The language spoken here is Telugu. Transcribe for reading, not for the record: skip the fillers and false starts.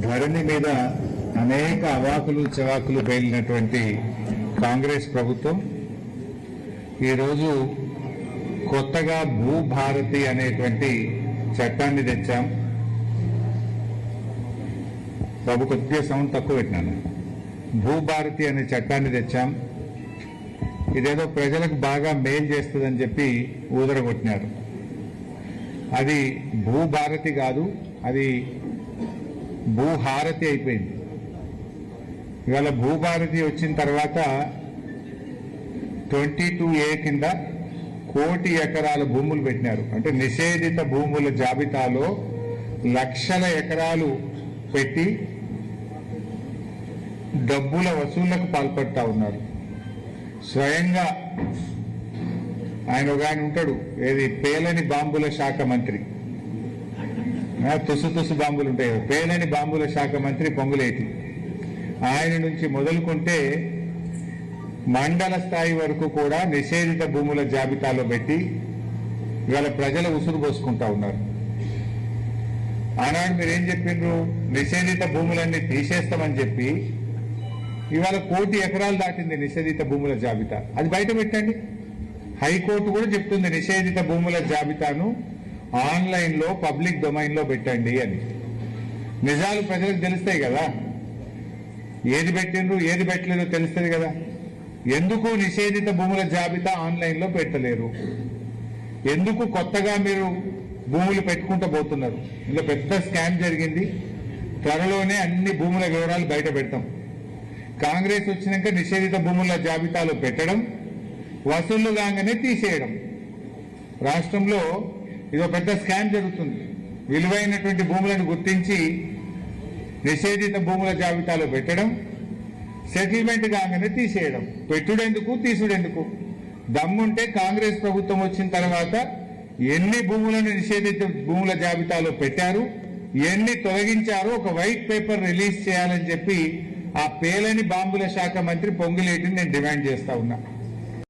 ధరణి మీద అనేక అవాకులు చవాకులు పేలినటువంటి కాంగ్రెస్ ప్రభుత్వం ఈరోజు కొత్తగా భూభారతి అనేటువంటి చట్టాన్ని తెచ్చాం. బాబు కొద్దిగా సౌండ్ తక్కువ పెట్టినాను. భూభారతి అనే చట్టాన్ని తెచ్చాం. ఇదేదో ప్రజలకు బాగా మేలు చేస్తుందని చెప్పి ఊదరగొట్టినారు. అది భూభారతి కాదు, అది భూహారతి అయిపోయింది. ఇవాళ భూభారతి వచ్చిన తర్వాత 22A కింద 1 కోటి ఎకరాల భూములు పెట్టినారు. అంటే నిషేధిత భూముల జాబితాలో లక్షల ఎకరాలు పెట్టి డబ్బుల వసూళ్లకు పాల్పడతా ఉన్నారు. స్వయంగా ఆయన ఉంటాడు, ఏది పేలని బాంబుల శాఖ మంత్రి, తుసు బాంబులు ఉంటాయి, పేలని బాంబుల శాఖ మంత్రి పొంగులేటి. ఆయన నుంచి మొదలుకుంటే మండల స్థాయి వరకు కూడా నిషేధిత భూముల జాబితాలో పెట్టి ఇవాళ ప్రజల ఉసురు పోసుకుంటా ఉన్నారు. ఆనాడు మీరేం చెప్పిండ్రు? నిషేధిత భూములన్నీ తీసేస్తామని చెప్పి ఇవాళ 1 కోటి ఎకరాలు దాటింది నిషేధిత భూముల జాబితా. అది బయట పెట్టండి. హైకోర్టు కూడా చెప్తుంది నిషేధిత భూముల జాబితాను ఆన్లైన్లో పబ్లిక్ డొమైన్లో పెట్టండి అని. నిజాలు ప్రజలకు తెలుస్తాయి కదా, ఏది పెట్టిండ్రు ఏది పెట్టలేదో తెలుస్తుంది కదా. ఎందుకు నిషేధిత భూముల జాబితా ఆన్లైన్లో పెట్టలేరు? ఎందుకు కొత్తగా మీరు భూములు పెట్టుకుంటూ పోతున్నారు? ఇందులో పెద్ద స్కామ్ జరిగింది. త్వరలోనే అన్ని భూముల వివరాలు బయట పెడతాం. కాంగ్రెస్ వచ్చినాక నిషేధిత భూముల జాబితాలో పెట్టడం, వసూళ్లు కాగానే తీసేయడం. రాష్ట్రంలో ఇదో పెద్ద స్కామ్ జరుగుతుంది. విలువైనటువంటి భూములను గుర్తించి నిషేధిత భూముల జాబితాలో పెట్టడం, సెటిల్మెంట్ కాగానే తీసేయడం. పెట్టుడెందుకు, తీసుడెందుకు? దమ్ముంటే కాంగ్రెస్ ప్రభుత్వం వచ్చిన తర్వాత ఎన్ని భూములను నిషేధిత భూముల జాబితాలో పెట్టారు, ఎన్ని తొలగించారో ఒక వైట్ పేపర్ రిలీజ్ చేయాలని చెప్పి ఆ పేలని బాంబుల శాఖ మంత్రి పొంగులేటిని నేను డిమాండ్ చేస్తా ఉన్నా.